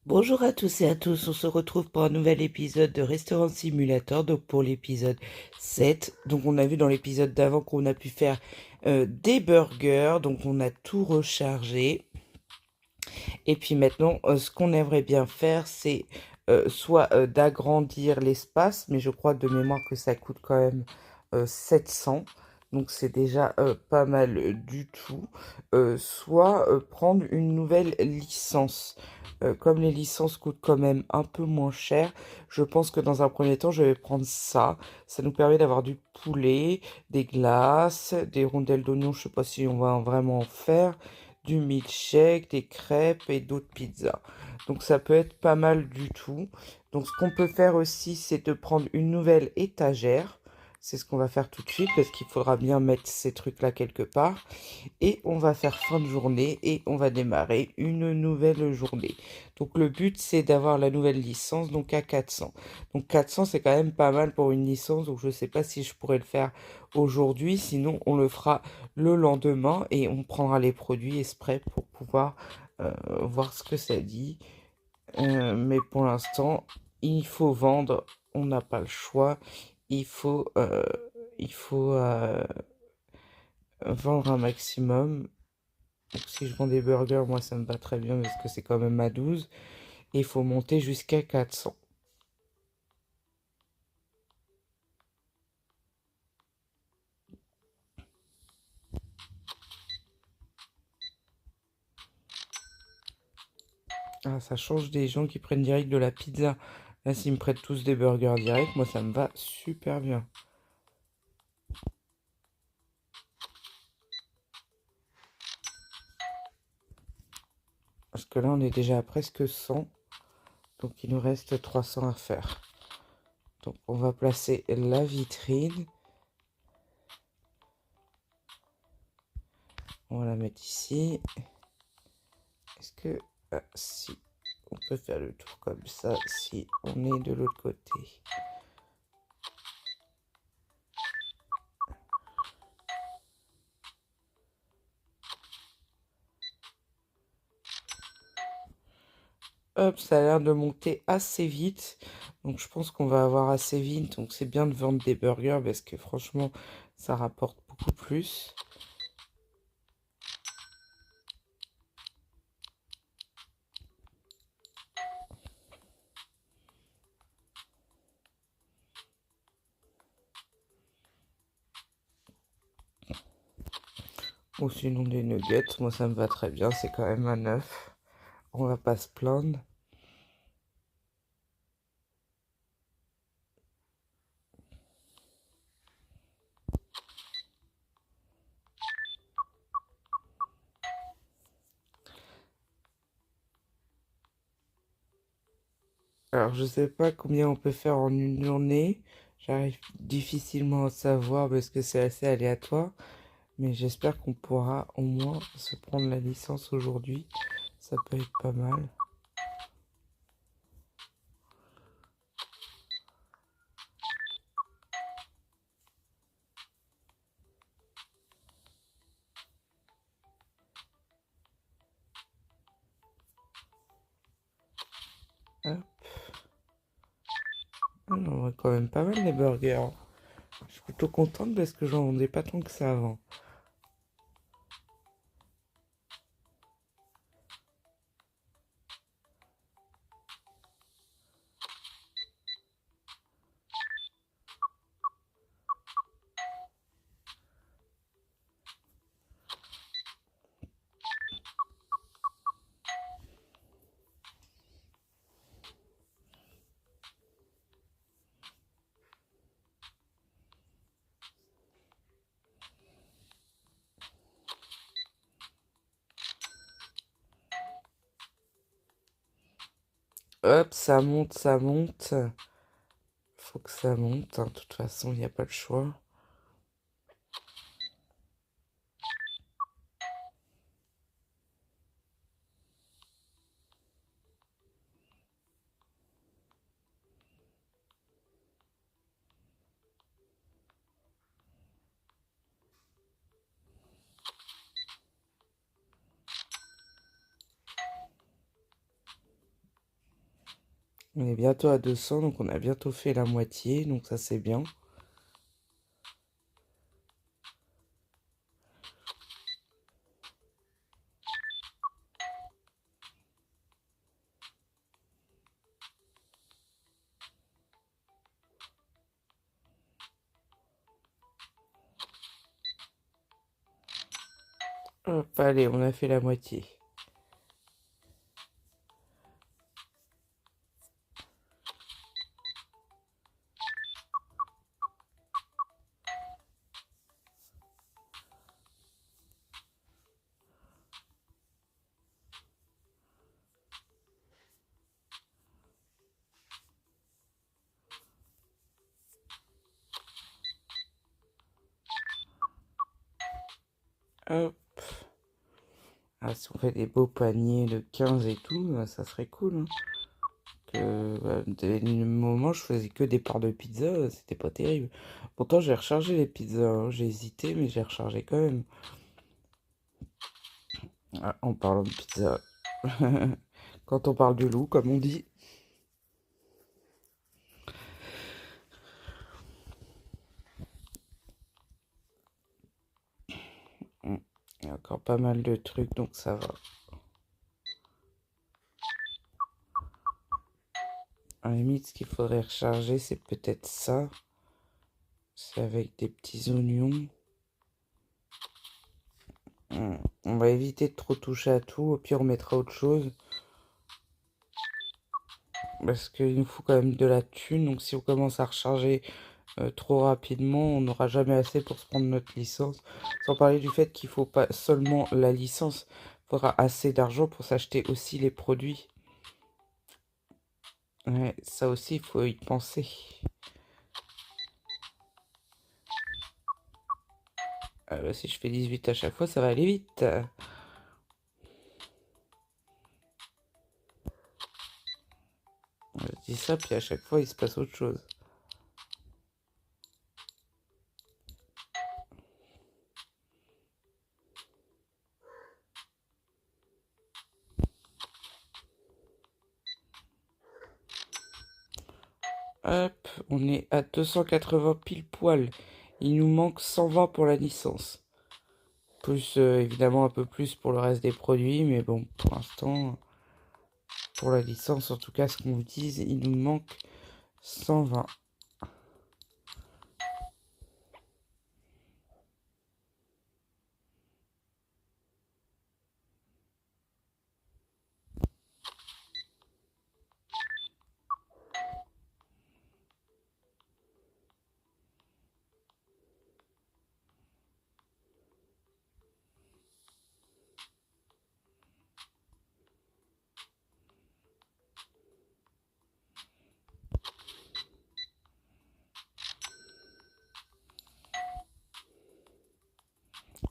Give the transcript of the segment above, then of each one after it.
Bonjour à tous et à tous, on se retrouve pour un nouvel épisode de Restaurant Simulator, donc pour l'épisode 7. Donc on a vu dans l'épisode d'avant qu'on a pu faire des burgers, donc on a tout rechargé. Et puis maintenant, ce qu'on aimerait bien faire, c'est soit d'agrandir l'espace, mais je crois de mémoire que ça coûte quand même 700. Donc c'est déjà pas mal du tout. Soit prendre une nouvelle licence. Comme les licences coûtent quand même un peu moins cher, je pense que dans un premier temps, je vais prendre ça. Ça nous permet d'avoir du poulet, des glaces, des rondelles d'oignon, je sais pas si on va vraiment en faire, du milkshake, des crêpes et d'autres pizzas. Donc ça peut être pas mal du tout. Donc ce qu'on peut faire aussi, c'est de prendre une nouvelle étagère. C'est ce qu'on va faire tout de suite parce qu'il faudra bien mettre ces trucs-là quelque part. Et on va faire fin de journée et on va démarrer une nouvelle journée. Donc le but, c'est d'avoir la nouvelle licence, donc à 400. Donc 400, c'est quand même pas mal pour une licence, donc je ne sais pas si je pourrais le faire aujourd'hui, sinon on le fera le lendemain et on prendra les produits exprès pour pouvoir voir ce que ça dit. Mais pour l'instant, il faut vendre, on n'a pas le choix, il faut, euh, il faut vendre un maximum. Donc si je vends des burgers, moi ça me va très bien parce que c'est quand même à 12. Et il faut monter jusqu'à 400. Ah, ça change des gens qui prennent direct de la pizza. Là, s'ils me prêtent tous des burgers direct, moi ça me va super bien. Parce que là, on est déjà à presque 100. Donc il nous reste 300 à faire. Donc on va placer la vitrine. On va la mettre ici. Est-ce que... Ah, si. On peut faire le tour comme ça si on est de l'autre côté. Hop, ça a l'air de monter assez vite. Donc je pense qu'on va avoir assez vite. Donc c'est bien de vendre des burgers parce que franchement, ça rapporte beaucoup plus. Ou sinon des nuggets. Moi ça me va très bien. C'est quand même un 9. On va pas se plaindre. Alors je sais pas combien on peut faire en une journée. J'arrive difficilement à savoir parce que c'est assez aléatoire. Mais j'espère qu'on pourra au moins se prendre la licence aujourd'hui. Ça peut être pas mal. Hop. Ah, on en a quand même pas mal les burgers. Je suis plutôt contente parce que j'en vendais pas tant que ça avant. Hop, ça monte, ça monte. Faut que ça monte, hein. De toute façon, il n'y a pas le choix. On est bientôt à 200, donc on a bientôt fait la moitié, donc ça c'est bien. Hop, allez, on a fait la moitié. Hop. Ah, si on fait des beaux paniers de 15 et tout, ça serait cool, hein. Des moments, je faisais que des parts de pizza, c'était pas terrible. Pourtant, j'ai rechargé les pizzas, hein. J'ai hésité, mais j'ai rechargé quand même. Ah, en parlant de pizza, quand on parle du loup, comme on dit. Il y a encore pas mal de trucs, donc ça va. À la limite, ce qu'il faudrait recharger, c'est peut-être ça. C'est avec des petits oignons. On va éviter de trop toucher à tout. Au pire, on mettra autre chose. Parce qu'il nous faut quand même de la thune. Donc si on commence à recharger trop rapidement, on n'aura jamais assez pour se prendre notre licence. Sans parler du fait qu'il faut pas seulement la licence. Il faudra assez d'argent pour s'acheter aussi les produits. Ouais, ça aussi, il faut y penser. Bah, si je fais 18 à chaque fois, ça va aller vite. Je dis ça, puis à chaque fois, il se passe autre chose. Hop, on est à 280 pile poil. Il nous manque 120 pour la licence. Plus évidemment un peu plus pour le reste des produits, mais bon, pour l'instant, pour la licence, en tout cas, ce qu'on vous dise, il nous manque 120.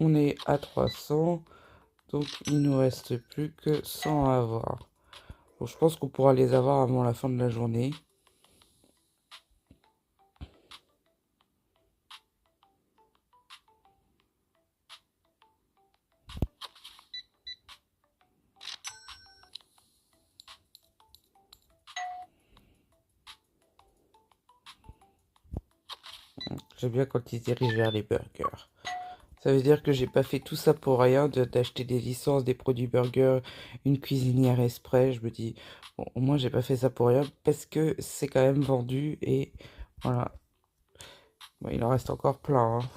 On est à 300, donc il nous reste plus que 100 à avoir. Bon, je pense qu'on pourra les avoir avant la fin de la journée. J'aime bien quand ils se dirigent vers les burgers. Ça veut dire que j'ai pas fait tout ça pour rien, d'acheter des licences, des produits burgers, une cuisinière exprès. Je me dis, bon, au moins j'ai pas fait ça pour rien parce que c'est quand même vendu et voilà. Bon, il en reste encore plein, hein.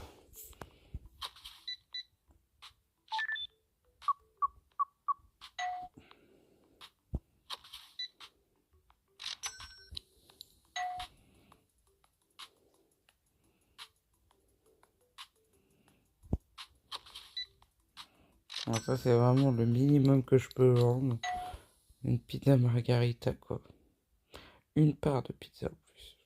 Alors ça c'est vraiment le minimum que je peux vendre. Une pizza margarita quoi. Une part de pizza en plus.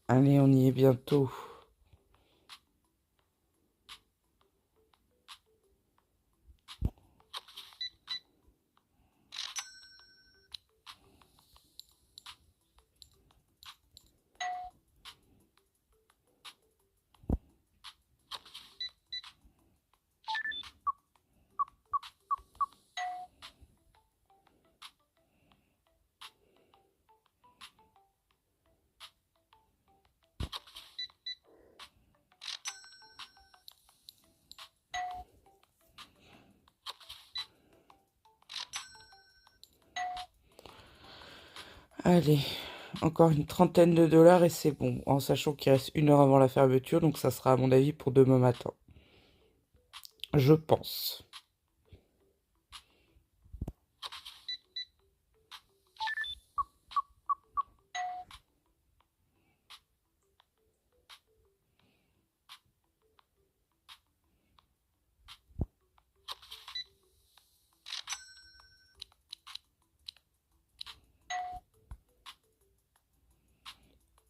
Allez, on y est bientôt. Allez, encore une trentaine de dollars et c'est bon. En sachant qu'il reste 1 heure avant la fermeture, donc ça sera à mon avis pour demain matin. Je pense.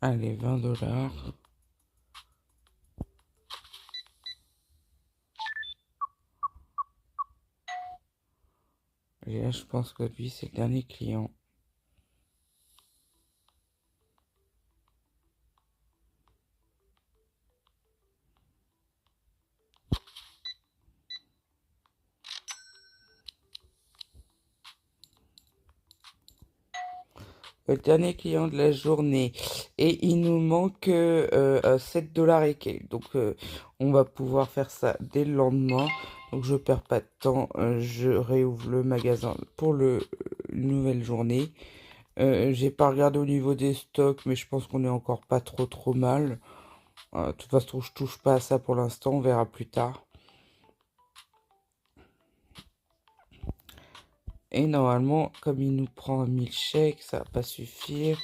Allez, 20 dollars. Et là, je pense que lui, c'est le dernier client. Le dernier client de la journée. Et il nous manque 7 dollars et quelques. Donc, on va pouvoir faire ça dès le lendemain. Donc, je perds pas de temps. Je réouvre le magasin pour le nouvelle journée. J'ai pas regardé au niveau des stocks, mais je pense qu'on est encore pas trop mal. De toute façon, je touche pas à ça pour l'instant. On verra plus tard. Et normalement, comme il nous prend un milkshake, ça va pas suffire.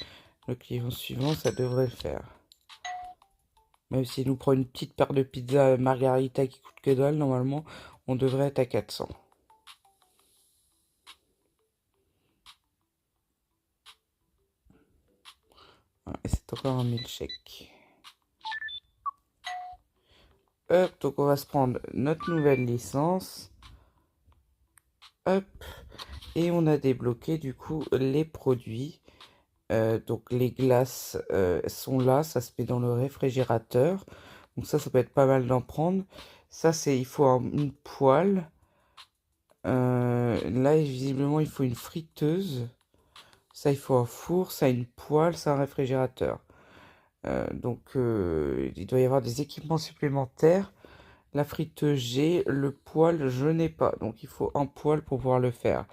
Le client suivant, ça devrait le faire. Même s'il nous prend une petite paire de pizza margarita qui coûte que dalle, normalement, on devrait être à 400. Voilà, et c'est encore un milkshake. Hop, donc on va se prendre notre nouvelle licence. Hop, et on a débloqué du coup les produits. Donc les glaces sont là, ça se met dans le réfrigérateur. Donc ça peut être pas mal d'en prendre. Ça, il faut une poêle. Là, visiblement, il faut une friteuse. Ça, il faut un four, ça, une poêle, ça, un réfrigérateur. Donc, il doit y avoir des équipements supplémentaires. La friteuse, j'ai. Le poêle, je n'ai pas. Donc, il faut un poêle pour pouvoir le faire.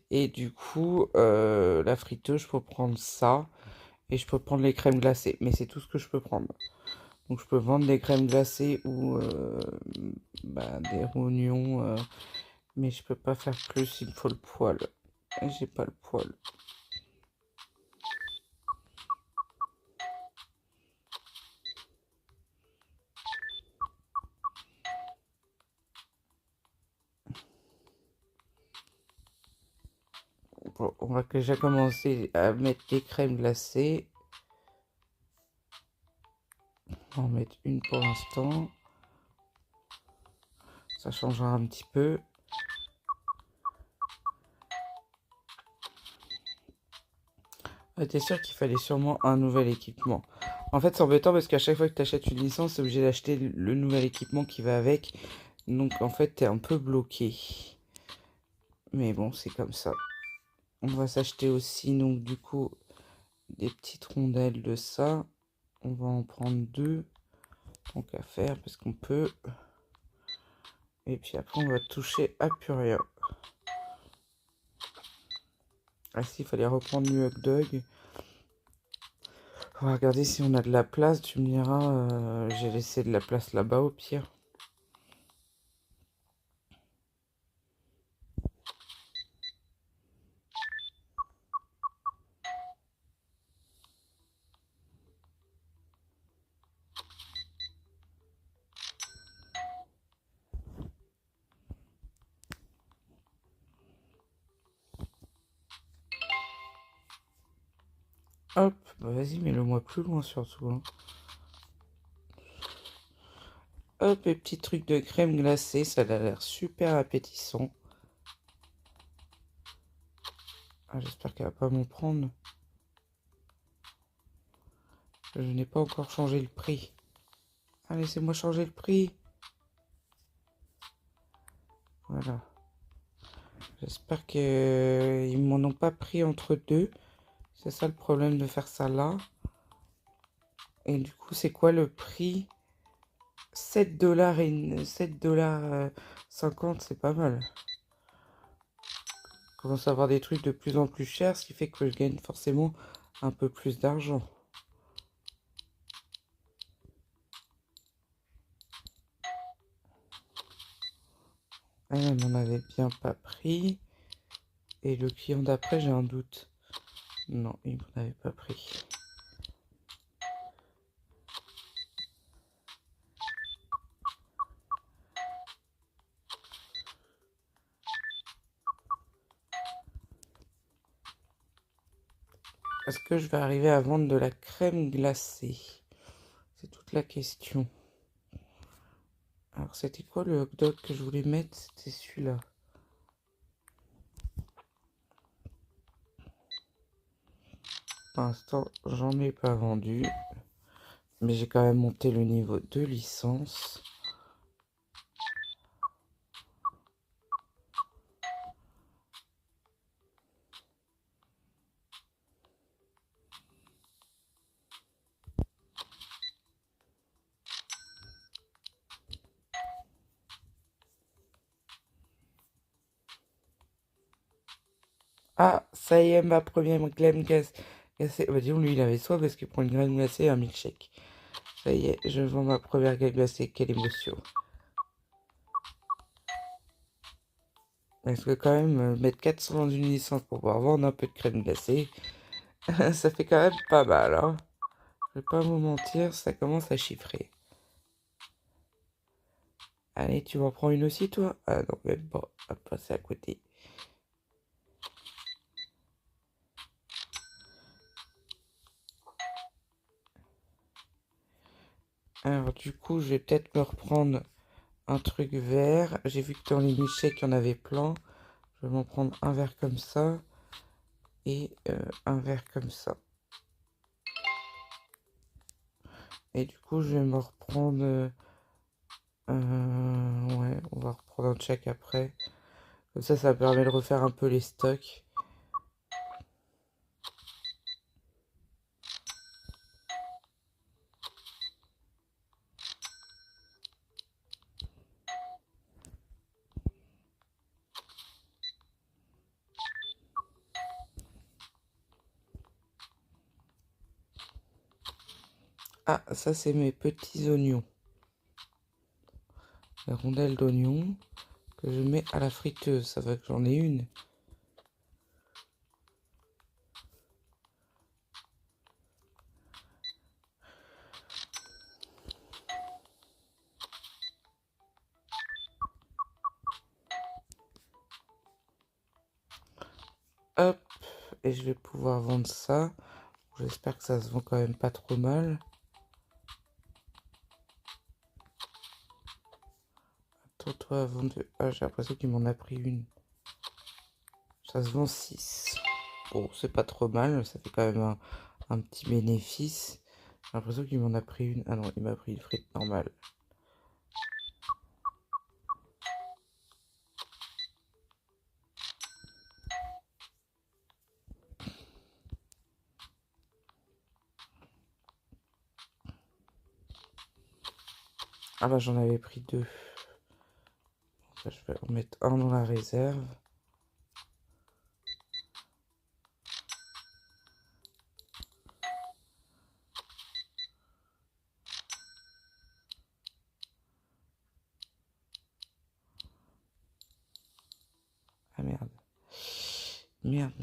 Et du coup, la friteuse, je peux prendre ça. Et je peux prendre les crèmes glacées. Mais c'est tout ce que je peux prendre. Donc, je peux vendre des crèmes glacées ou des rognons. Mais je peux pas faire plus. Il me faut le poêle. Et j'ai pas le poêle. Bon, on va déjà commencer à mettre des crèmes glacées. On va en mettre une pour l'instant. Ça changera un petit peu. T'es sûr qu'il fallait sûrement un nouvel équipement. En fait, c'est embêtant parce qu'à chaque fois que tu achètes une licence, t'es obligé d'acheter le nouvel équipement qui va avec. Donc, en fait, t'es un peu bloqué. Mais bon, c'est comme ça. On va s'acheter aussi, donc, du coup, des petites rondelles de ça. On va en prendre 2. Tant qu'à faire, parce qu'on peut. Et puis après, on va toucher à plus rien. Ah si, il fallait reprendre le hot dog. On va regarder si on a de la place. Tu me diras, j'ai laissé de la place là-bas au pire. Hop, bah vas-y, mets-le-moi plus loin surtout, hein. Hop, les petits trucs de crème glacée, ça a l'air super appétissant. Ah, j'espère qu'elle va pas m'en prendre. Je n'ai pas encore changé le prix. Ah, laissez-moi changer le prix. Voilà. J'espère qu'ils m'en ont pas pris entre deux. C'est ça le problème de faire ça là. Et du coup, c'est quoi le prix? 7 dollars et 7 dollars 50, c'est pas mal. commence à avoir des trucs de plus en plus chers, ce qui fait que je gagne forcément un peu plus d'argent. Elle m'en avait bien pas pris. Et le client d'après, j'ai un doute. Non, il m'en avait pas pris. Est-ce que je vais arriver à vendre de la crème glacée? C'est toute la question. Alors, c'était quoi le hot dog que je voulais mettre? C'était celui-là. Pour l'instant, j'en ai pas vendu. Mais j'ai quand même monté le niveau de licence. Ah, ça y est, ma première crème glacée. Bah, disons, lui, il avait soif parce qu'il prend une crème glacée et un milkshake. Ça y est, je vends ma première crème glacée. Quelle émotion. Parce que quand même, mettre 400 dans une licence pour pouvoir vendre un peu de crème glacée, ça fait quand même pas mal, hein. Je vais pas vous mentir, ça commence à chiffrer. Allez, tu m'en prends une aussi, toi? Ah non, même pas. On va passer à côté. Alors, du coup, je vais peut-être me reprendre un truc vert. J'ai vu que dans les milkshakes, il y en avait plein. Je vais m'en prendre un verre comme ça. Et un verre comme ça. Et du coup, je vais me reprendre... ouais, on va reprendre un check après. Comme ça permet de refaire un peu les stocks. Ah, ça, c'est mes petits oignons. Les rondelles d'oignons que je mets à la friteuse. Ça va que j'en ai une. Hop. Et je vais pouvoir vendre ça. J'espère que ça se vend quand même pas trop mal. Attends-toi à vendre... Ah, j'ai l'impression qu'il m'en a pris une. Ça se vend 6. Bon, c'est pas trop mal. Ça fait quand même un petit bénéfice. J'ai l'impression qu'il m'en a pris une. Ah non, il m'a pris une frite normale. Ah bah j'en avais pris 2. Je vais en mettre un dans la réserve. Ah merde. Merde.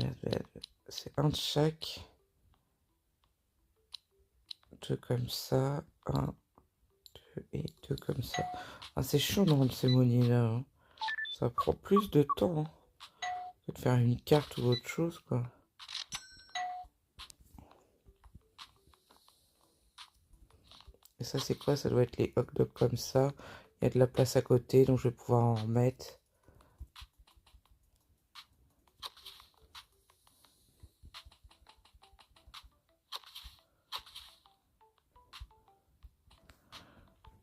C'est un de chaque. Deux comme ça. Un, deux et deux comme ça. Ah, c'est chiant de rendre ces monnaies-là, hein. Ça prend plus de temps, hein, que de faire une carte ou autre chose, quoi. Et ça, c'est quoi? Ça doit être les hot dogs comme ça. Il y a de la place à côté, donc je vais pouvoir en remettre.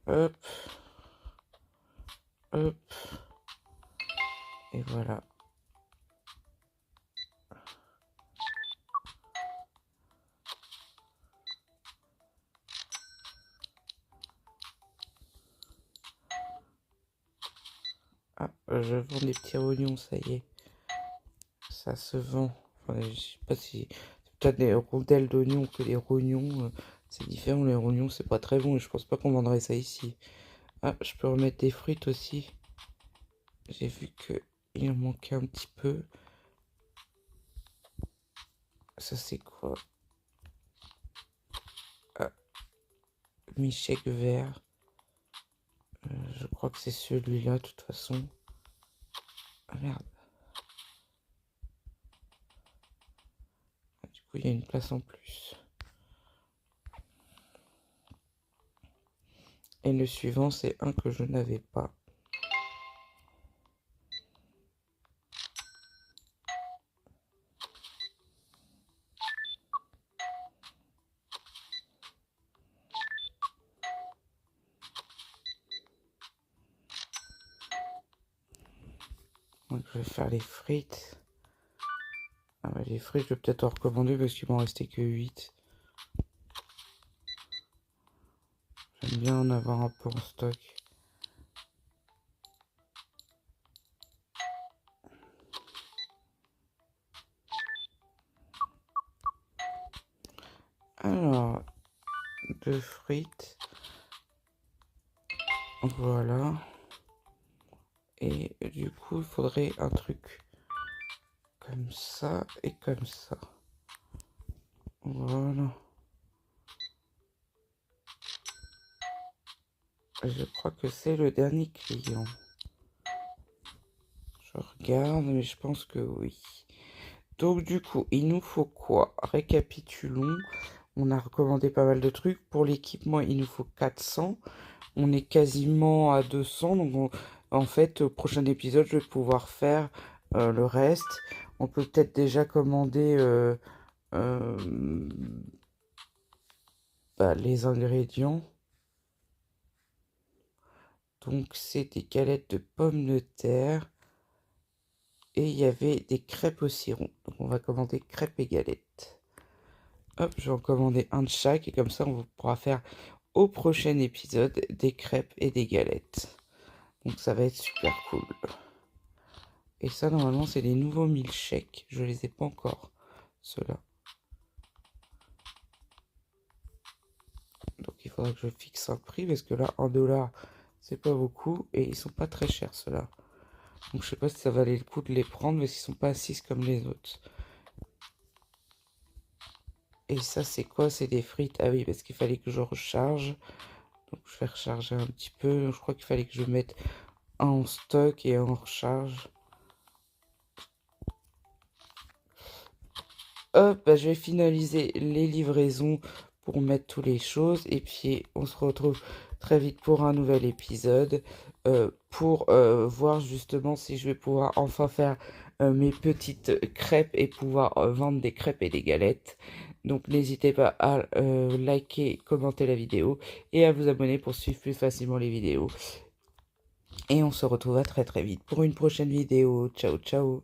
Hop. Hop. Et voilà. Ah, je vends des petits oignons, ça y est. ça se vend. Enfin, je sais pas si c'est peut-être des rondelles d'oignons que les rognons. C'est différent, les rognons, c'est pas très bon et je pense pas qu'on vendrait ça ici. Ah, je peux remettre des frites aussi. J'ai vu que il en manquait un petit peu. Ça, c'est quoi? Ah, mi-chèque vert. Je crois que c'est celui-là, de toute façon. Ah merde. Du coup, il y a une place en plus. Et le suivant, c'est un que je n'avais pas. Donc, je vais faire les frites. Ah bah, les frites, je vais peut-être en recommander parce qu'il m'en restait que 8. J'aime bien en avoir un peu en stock. Alors, 2 frites. Voilà. Et du coup, il faudrait un truc comme ça et comme ça. Voilà. Je crois que c'est le dernier client. Je regarde, mais je pense que oui. Donc du coup, il nous faut quoi? Récapitulons. On a recommandé pas mal de trucs. Pour l'équipement, il nous faut 400. On est quasiment à 200. Donc en fait, au prochain épisode, je vais pouvoir faire le reste. On peut peut-être déjà commander les ingrédients. Donc c'est des galettes de pommes de terre. Et il y avait des crêpes au sirop. Donc on va commander crêpes et galettes. Hop, je vais en commander un de chaque. Et comme ça, on pourra faire au prochain épisode des crêpes et des galettes. Donc ça va être super cool. Et ça, normalement, c'est les nouveaux milkshakes. Je les ai pas encore, ceux-là. Donc il faudra que je fixe un prix. Parce que là, 1 $, c'est pas beaucoup. Et ils sont pas très chers, ceux-là. Donc je sais pas si ça valait le coup de les prendre. Mais ils sont pas 6 comme les autres. Et ça, c'est quoi? C'est des frites. Ah oui, parce qu'il fallait que je recharge. Donc je vais recharger un petit peu. Je crois qu'il fallait que je mette un en stock et un en recharge. Hop, bah, je vais finaliser les livraisons pour mettre toutes les choses. Et puis on se retrouve très vite pour un nouvel épisode. Pour voir justement si je vais pouvoir enfin faire mes petites crêpes et pouvoir vendre des crêpes et des galettes. Donc n'hésitez pas à liker, commenter la vidéo et à vous abonner pour suivre plus facilement les vidéos. Et on se retrouve très très vite pour une prochaine vidéo. Ciao ciao.